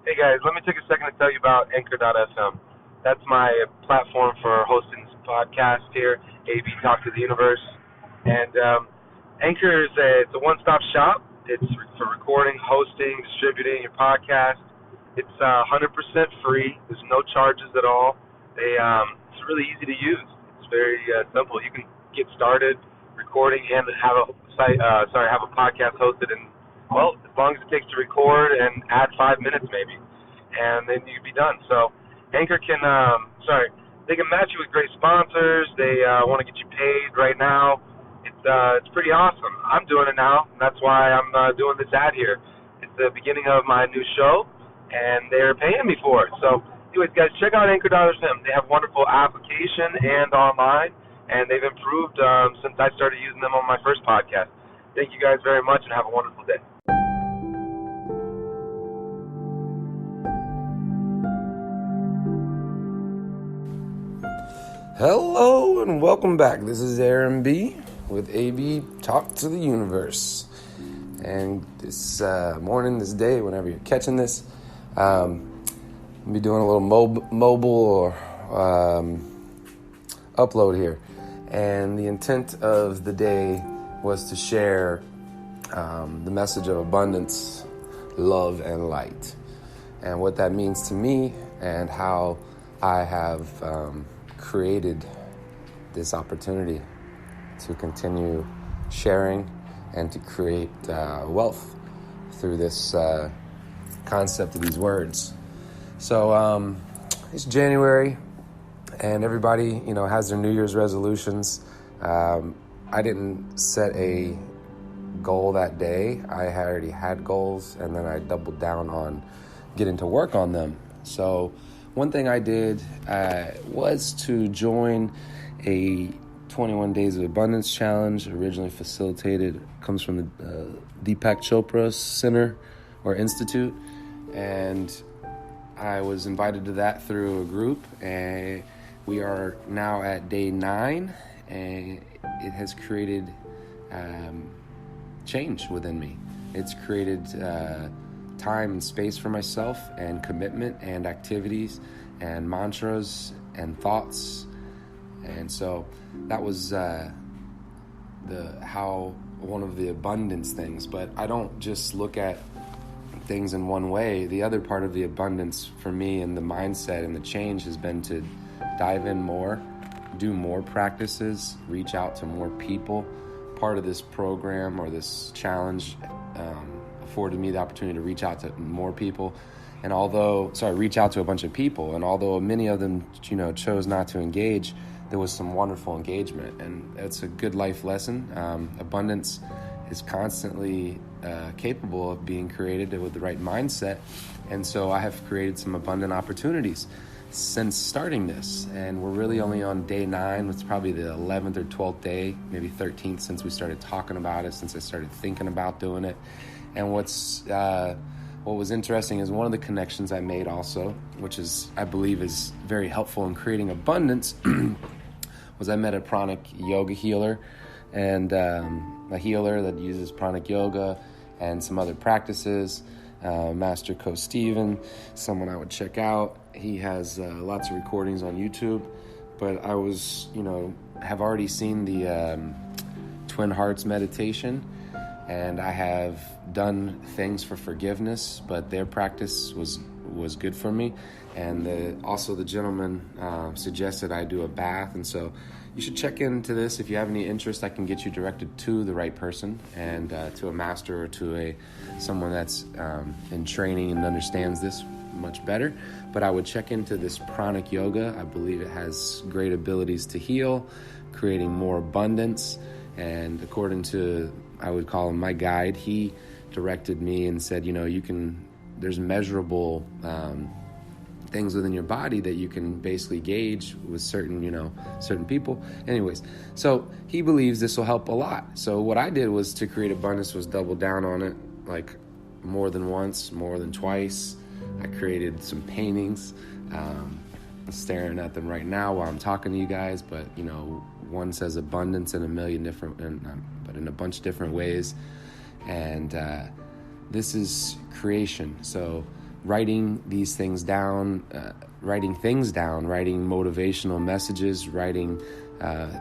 Hey guys, let me take a second to tell you about Anchor.fm. That's my platform for hosting this podcast here, AB Talk to the Universe. And Anchor is it's a one-stop shop. It's for recording, hosting, distributing your podcast. It's 100% free. There's no charges at all. It's really easy to use. It's very simple. You can get started recording and have a have a podcast hosted in, well, as long as it takes to record and add 5 minutes maybe, and then you'd be done. So Anchor can, they can match you with great sponsors. They want to get you paid right now. It's pretty awesome. I'm doing it now, and that's why I'm doing this ad here. It's the beginning of my new show, and they're paying me for it. So anyways, guys, check out Anchor.fm. They have wonderful application and online, and they've improved since I started using them on my first podcast. Thank you guys very much, and have a wonderful day. Hello and welcome back. This is Aaron B with AB Talk to the Universe. And this morning, this day, whenever you're catching this, I'll be doing a little mobile or upload here. And the intent of the day was to share the message of abundance, love, and light. And what that means to me and how I have created this opportunity to continue sharing and to create wealth through this concept of these words. So it's January, and everybody, has their New Year's resolutions. I didn't set a goal that day. I already had goals, and then I doubled down on getting to work on them. So one thing I did was to join a 21 Days of Abundance Challenge, originally facilitated, comes from the Deepak Chopra Center or Institute, and I was invited to that through a group, and we are now at day 9, and it has created change within me. It's created time and space for myself, and commitment, and activities, and mantras, and thoughts. And so that was one of the abundance things. But I don't just look at things in one way. The other part of the abundance for me, and the mindset and the change, has been to dive in more, do more practices, reach out to more people. Part of this program or this challenge afforded me the opportunity to reach out to more people. And reach out to a bunch of people. And although many of them, chose not to engage, there was some wonderful engagement. And it's a good life lesson. Abundance is constantly capable of being created with the right mindset. And so I have created some abundant opportunities since starting this. And we're really only on day 9. It's probably the 11th or 12th day, maybe 13th since we started talking about it, since I started thinking about doing it. And what was interesting is one of the connections I made also, which I believe is very helpful in creating abundance, was I met a pranic yoga healer, and a healer that uses pranic yoga and some other practices. Master Co. Steven, someone I would check out. He has lots of recordings on YouTube, but I was, have already seen the Twin Hearts meditation, and I have done things for forgiveness, but their practice was good for me. And also the gentleman suggested I do a bath, and so you should check into this. If you have any interest, I can get you directed to the right person, and to a master or to someone that's in training and understands this much better. But I would check into this pranic yoga. I believe it has great abilities to heal, creating more abundance. And according to, I would call him my guide, he directed me and said, there's measurable things within your body that you can basically gauge with certain people. Anyways, so he believes this will help a lot. So what I did was to create abundance was double down on it, like more than once, more than twice. I created some paintings. I'm staring at them right now while I'm talking to you guys, but one says abundance in in a bunch of different ways. And this is creation. So writing these things down, writing motivational messages, writing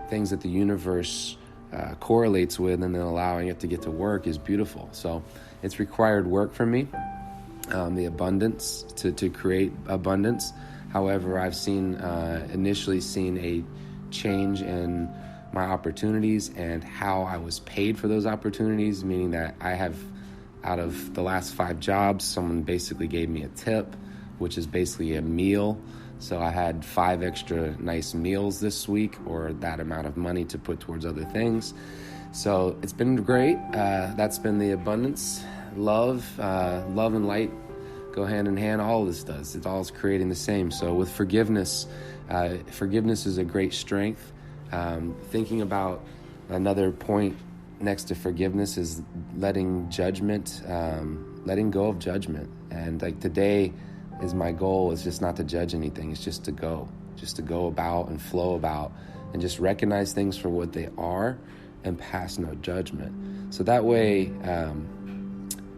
things that the universe correlates with, and then allowing it to get to work is beautiful. So it's required work from me, the abundance, to create abundance. However, I've initially seen a change in my opportunities and how I was paid for those opportunities, meaning that I have, out of the last 5 jobs, someone basically gave me a tip, which is basically a meal. So I had 5 extra nice meals this week, or that amount of money to put towards other things. So it's been great. That's been the abundance. Love and light go hand in hand. All of this does. It all is creating the same. So with forgiveness, forgiveness is a great strength. Thinking about another point next to forgiveness is letting go of judgment. And like today is my goal is just not to judge anything. It's just to go about and flow about and just recognize things for what they are and pass no judgment. So that way,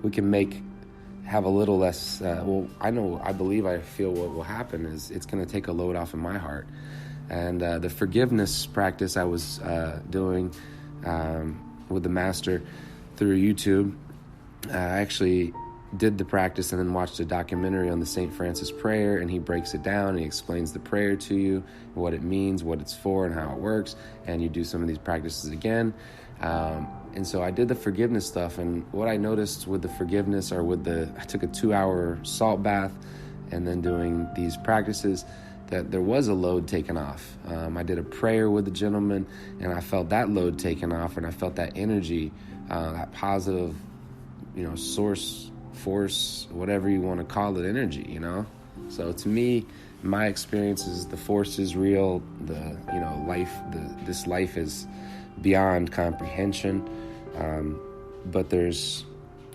we can have a little less, I feel what will happen is it's going to take a load off of my heart. And the forgiveness practice I was doing with the master through YouTube, I actually did the practice and then watched a documentary on the St. Francis prayer, and he breaks it down and he explains the prayer to you, what it means, what it's for, and how it works. And you do some of these practices again. And so I did the forgiveness stuff, and what I noticed with the forgiveness, I took a 2-hour salt bath and then doing these practices, that there was a load taken off. I did a prayer with the gentleman, and I felt that load taken off, and I felt that energy, that positive, source, force, whatever you want to call it, energy, So to me, my experience is the force is real. This life is beyond comprehension. But there's,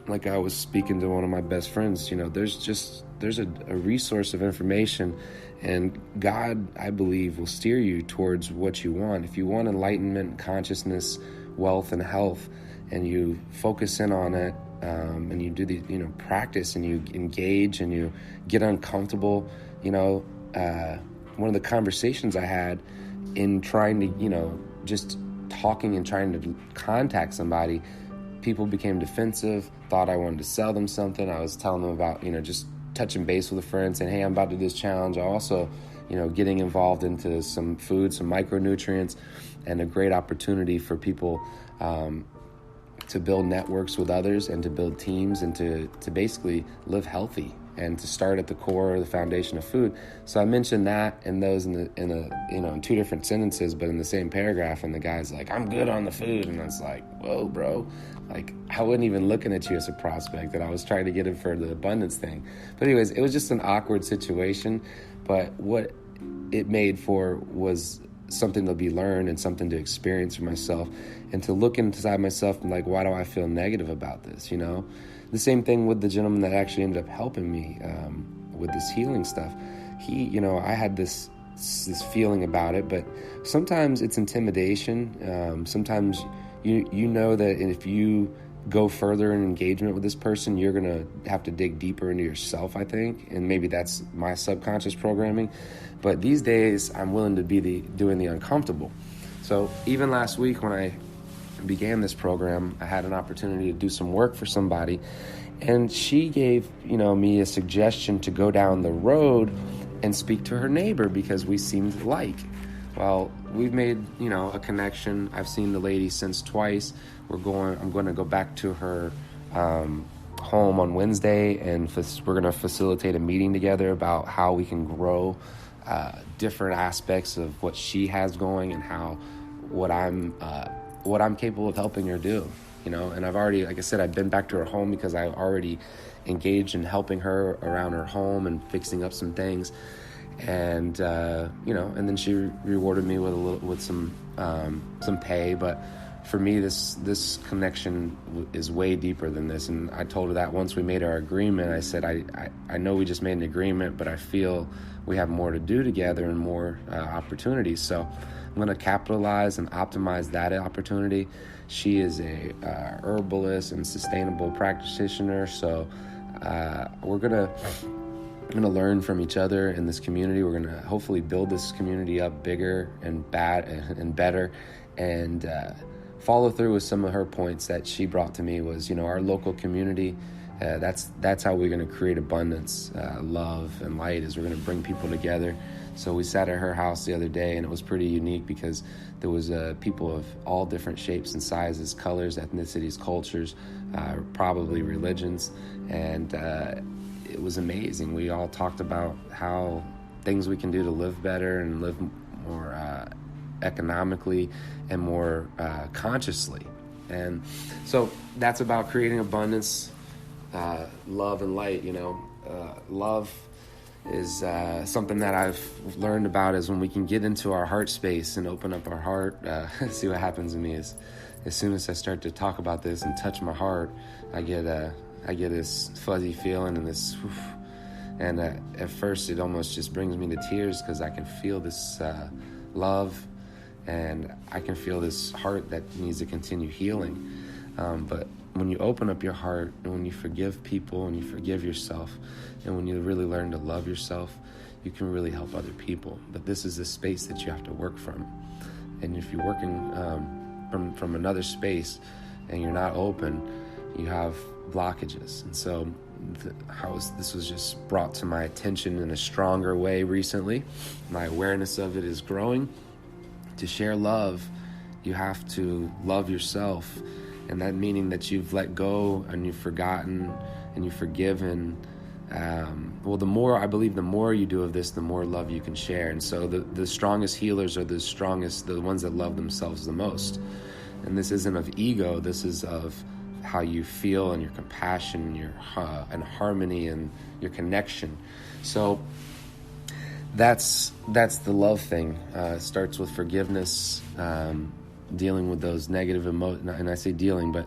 like I was speaking to one of my best friends, there's a resource of information, and God, I believe, will steer you towards what you want. If you want enlightenment, consciousness, wealth, and health, and you focus in on it, and you do the, practice, and you engage, and you get uncomfortable, one of the conversations I had in trying to, just talking and trying to contact somebody, people became defensive, thought I wanted to sell them something. I was telling them about, just touching base with a friend, saying, hey, I'm about to do this challenge. I also, getting involved into some food, some micronutrients, and a great opportunity for people to build networks with others and to build teams and to basically live healthy and to start at the core, the foundation of food. So I mentioned that and those in 2 different sentences, but in the same paragraph. And the guy's like, I'm good on the food. And I was like, whoa, bro. Like, I wasn't even looking at you as a prospect, that I was trying to get him for the abundance thing. But anyways, it was just an awkward situation. But what it made for was something to be learned and something to experience for myself, and to look inside myself and like, why do I feel negative about this? The same thing with the gentleman that actually ended up helping me with this healing stuff. He, I had this feeling about it, but sometimes it's intimidation. Sometimes you know that if you go further in engagement with this person, you're going to have to dig deeper into yourself, I think. And maybe that's my subconscious programming. But these days, I'm willing to be doing the uncomfortable. So even last week when I began this program, I had an opportunity to do some work for somebody. And she gave, me a suggestion to go down the road and speak to her neighbor because we seemed alike. Well, we've made, a connection. I've seen the lady since twice. I'm going to go back to her home on Wednesday, and we're going to facilitate a meeting together about how we can grow different aspects of what she has going and what I'm capable of helping her do. And I've already, like I said, I've been back to her home because I already engaged in helping her around her home and fixing up some things. And and then she rewarded me with some pay. But for me, this connection is way deeper than this. And I told her that once we made our agreement. I said, I know we just made an agreement, but I feel we have more to do together and more opportunities. So I'm going to capitalize and optimize that opportunity. She is a herbalist and sustainable practitioner, so we're gonna learn from each other in this community. We're gonna hopefully build this community up bigger and better, and follow through with some of her points that she brought to me. Was, our local community. That's how we're going to create abundance, love, and light. Is we're going to bring people together. So we sat at her house the other day, and it was pretty unique because there was people of all different shapes and sizes, colors, ethnicities, cultures, probably religions, and it was amazing. We all talked about how things we can do to live better and live more economically and more consciously. And so that's about creating abundance, love, and light. Love is something that I've learned about is when we can get into our heart space and open up our heart. See what happens to me is as soon as I start to talk about this and touch my heart, I get this fuzzy feeling and this whew, and at first it almost just brings me to tears because I can feel this love, and I can feel this heart that needs to continue healing. But when you open up your heart, and when you forgive people, and you forgive yourself, and when you really learn to love yourself, you can really help other people. But this is the space that you have to work from. And if you're working from another space and you're not open, you have blockages. And so this was just brought to my attention in a stronger way recently. My awareness of it is growing. To share love, you have to love yourself. And that meaning that you've let go and you've forgotten and you've forgiven. The more you do of this, the more love you can share. And so the strongest healers are the ones that love themselves the most. And this isn't of ego. This is of how you feel and your compassion and your and harmony and your connection. So that's the love thing. It starts with forgiveness. Dealing with those negative emotions, and I say dealing, but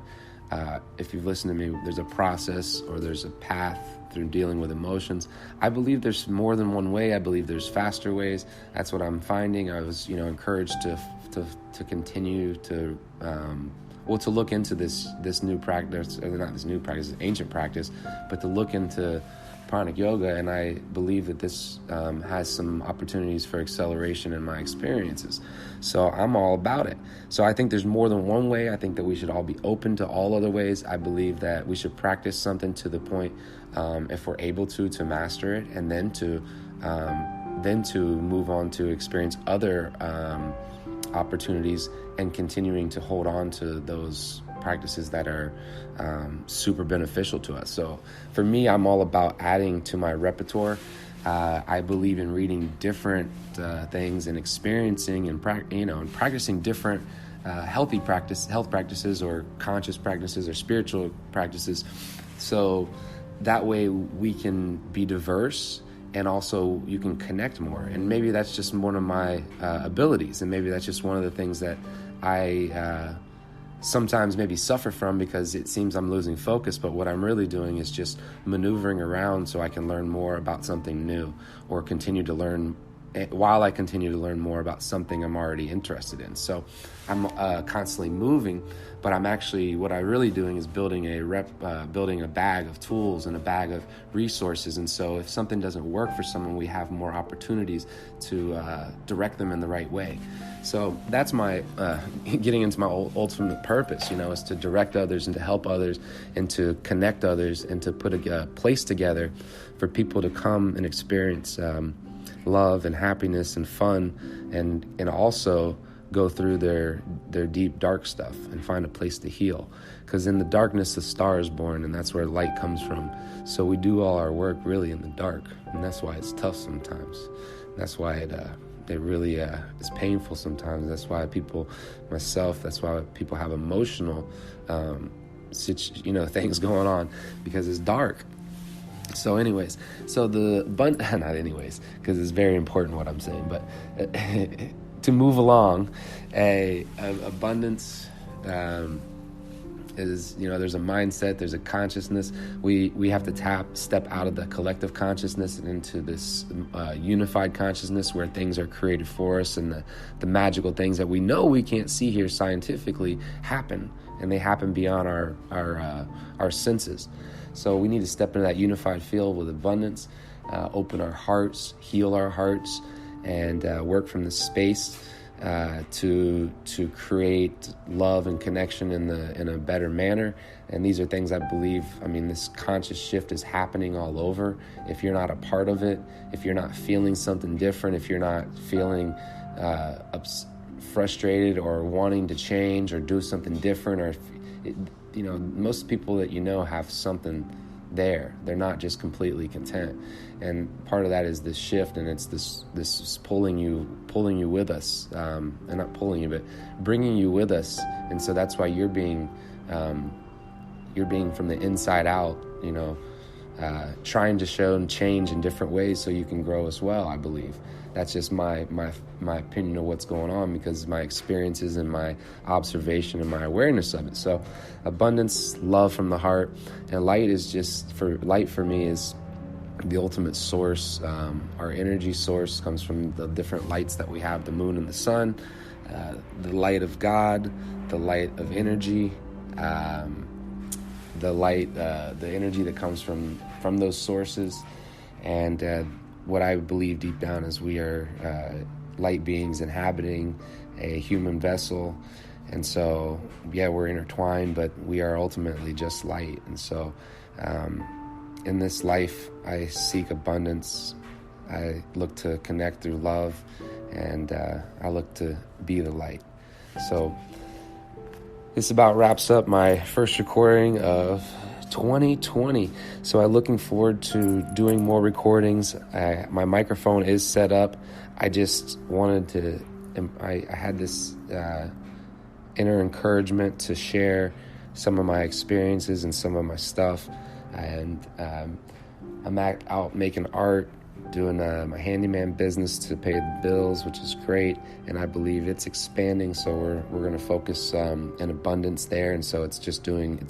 if you've listened to me, there's a process or there's a path through dealing with emotions. I believe there's more than one way. I believe there's faster ways. That's what I'm finding. I was, encouraged to continue to look into this new practice, or not this new practice, this ancient practice, but to look into pranic yoga, and I believe that this has some opportunities for acceleration in my experiences. So I'm all about it. So I think there's more than one way. I think that we should all be open to all other ways. I believe that we should practice something to the point, if we're able to master it, and then to move on to experience other opportunities and continuing to hold on to those practices that are super beneficial to us. So for me, I'm all about adding to my repertoire. I believe in reading different things and experiencing and practicing different health practices or conscious practices or spiritual practices. So that way we can be diverse, and also you can connect more. And maybe that's just one of my abilities, and maybe that's just one of the things that I sometimes maybe suffer from because it seems I'm losing focus, but what I'm really doing is just maneuvering around so I can learn more about something new, or continue to learn while I continue to learn more about something I'm already interested in. So I'm constantly moving, but what I'm really doing is building a bag of tools and a bag of resources. And so if something doesn't work for someone, we have more opportunities to direct them in the right way. So that's my getting into my ultimate purpose, is to direct others and to help others and to connect others and to put a place together for people to come and experience love and happiness and fun, and also go through their deep dark stuff and find a place to heal. Because in the darkness the star is born, and that's where light comes from. So we do all our work really in the dark, and that's why it's tough sometimes. That's why it really is painful sometimes. That's why that's why people have emotional things going on, because it's dark. So anyways, not anyways, because it's very important what I'm saying, but to move along, abundance is, there's a mindset, there's a consciousness. We have to step out of the collective consciousness and into this unified consciousness where things are created for us, and the magical things that we know we can't see here scientifically happen, and they happen beyond our senses. So we need to step into that unified field with abundance, open our hearts, heal our hearts, and work from the space to create love and connection in a better manner. And these are things I believe, this conscious shift is happening all over. If you're not a part of it, if you're not feeling something different, if you're not feeling frustrated or wanting to change or do something different, or most people that have something there. They're not just completely content, and part of that is this shift, and it's this pulling you with us, and not pulling you, but bringing you with us. And so that's why you're being from the inside out, trying to show and change in different ways so you can grow as well. I believe that's just my opinion of what's going on, because my experiences and my observation and my awareness of it. So abundance, love from the heart, and light for me is the ultimate source. Our energy source comes from the different lights that we have, the moon and the sun, the light of God, the light of energy, the energy that comes from those sources. And what I believe deep down is we are light beings inhabiting a human vessel. And so, we're intertwined, but we are ultimately just light. And so, in this life, I seek abundance. I look to connect through love, and I look to be the light. So this about wraps up my first recording of 2020. So I'm looking forward to doing more recordings. My microphone is set up. I just wanted to, I had this inner encouragement to share some of my experiences and some of my stuff. And I'm out making art, doing my handyman business to pay the bills, which is great. And I believe it's expanding. So we're going to focus in abundance there. And so it's doing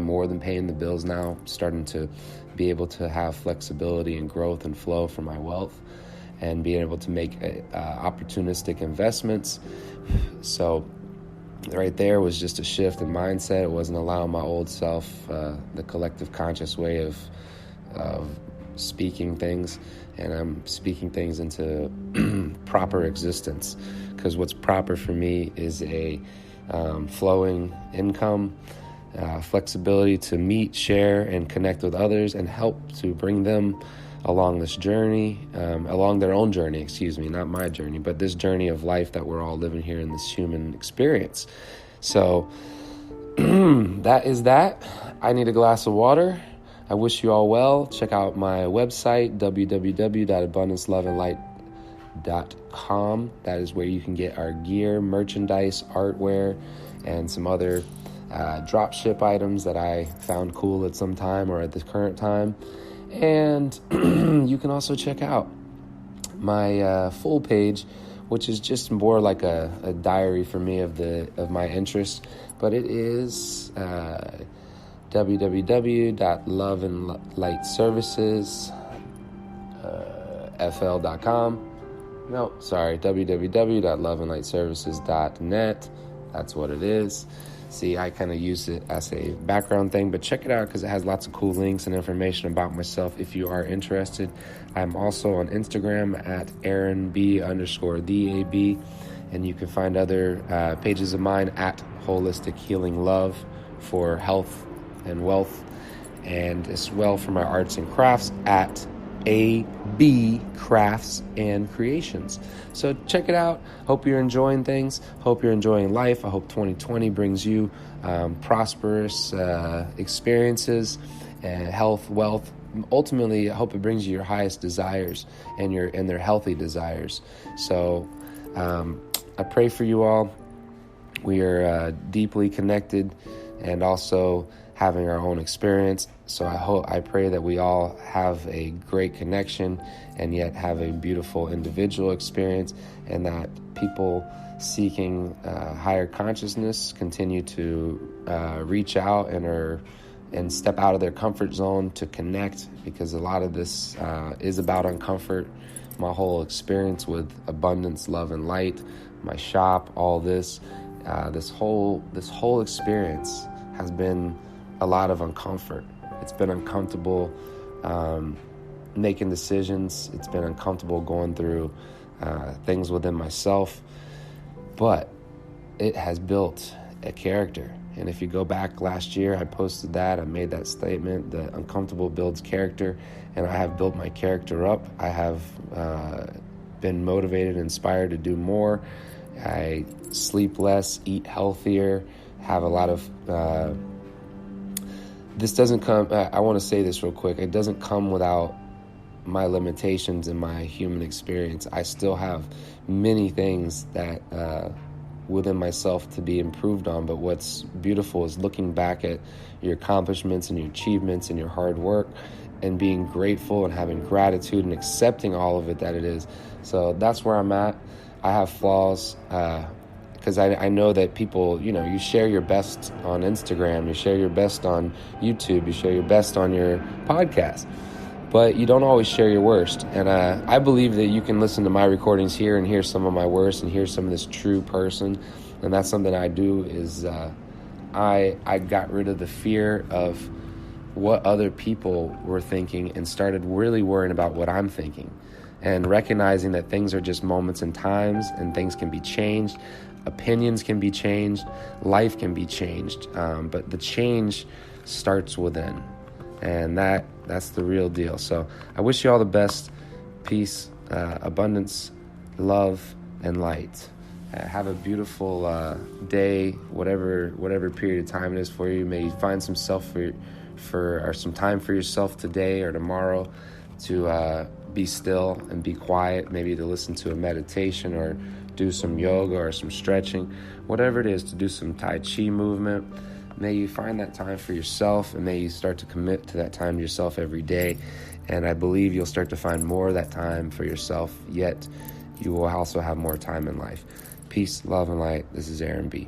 more than paying the bills now, starting to be able to have flexibility and growth and flow for my wealth, and being able to make opportunistic investments. So right there was just a shift in mindset. It wasn't allowing my old self, the collective conscious way of speaking things, and I'm speaking things into proper existence, because what's proper for me is a flowing income, flexibility to meet, share, and connect with others, and help to bring them along this journey, along their own journey, not my journey, but this journey of life that we're all living here in this human experience. So that is that. I need a glass of water. I wish you all well. Check out my website, www.abundanceloveandlight.com. That is where you can get our gear, merchandise, artware, and some other drop ship items that I found cool at some time or at the current time. And you can also check out my full page, which is just more like a diary for me of my interests. But it is www.loveandlightservices.fl.com. No, sorry, www.loveandlightservices.net. That's what it is. See, I kind of use it as a background thing, but check it out because it has lots of cool links and information about myself if you are interested. I'm also on Instagram at AaronB_TheAB, and you can find other pages of mine at Holistic Healing Love for health and wealth, and as well for my arts and crafts at AB Crafts and Creations. So check it out. Hope you're enjoying things. Hope you're enjoying life. I hope 2020 brings you prosperous experiences and health, wealth. Ultimately, I hope it brings you your highest desires and their healthy desires. So I pray for you all. We are deeply connected and also having our own experience. So I pray that we all have a great connection and yet have a beautiful individual experience, and that people seeking higher consciousness continue to reach out and step out of their comfort zone to connect, because a lot of this is about uncomfort. My whole experience with abundance, love, and light, my shop, all this whole experience has been a lot of uncomfort, It's been uncomfortable making decisions. It's been uncomfortable going through things within myself, but it has built a character. And if you go back last year, I posted that, I made that statement, the uncomfortable builds character, and I have built my character up. I have been motivated and inspired to do more. I sleep less, eat healthier, have a lot of, this doesn't come, I want to say this real quick, it doesn't come without my limitations and my human experience. I still have many things that within myself to be improved on, but what's beautiful is looking back at your accomplishments and your achievements and your hard work and being grateful and having gratitude and accepting all of it that it is. So that's where I'm at. I have flaws because I know that people, you share your best on Instagram, you share your best on YouTube, you share your best on your podcast, but you don't always share your worst. And I believe that you can listen to my recordings here and hear some of my worst and hear some of this true person. And that's something I do is I got rid of the fear of what other people were thinking and started really worrying about what I'm thinking and recognizing that things are just moments and times and things can be changed. Opinions can be changed. Life can be changed. But the change starts within. And that's the real deal. So I wish you all the best. Peace, abundance, love, and light. Have a beautiful day, whatever period of time it is for you. May you find some some time for yourself today or tomorrow to be still and be quiet. Maybe to listen to a meditation or do some yoga or some stretching, whatever it is, to do some Tai Chi movement. May you find that time for yourself, and may you start to commit to that time to yourself every day. And I believe you'll start to find more of that time for yourself, yet you will also have more time in life. Peace, love, and light. This is Aaron B.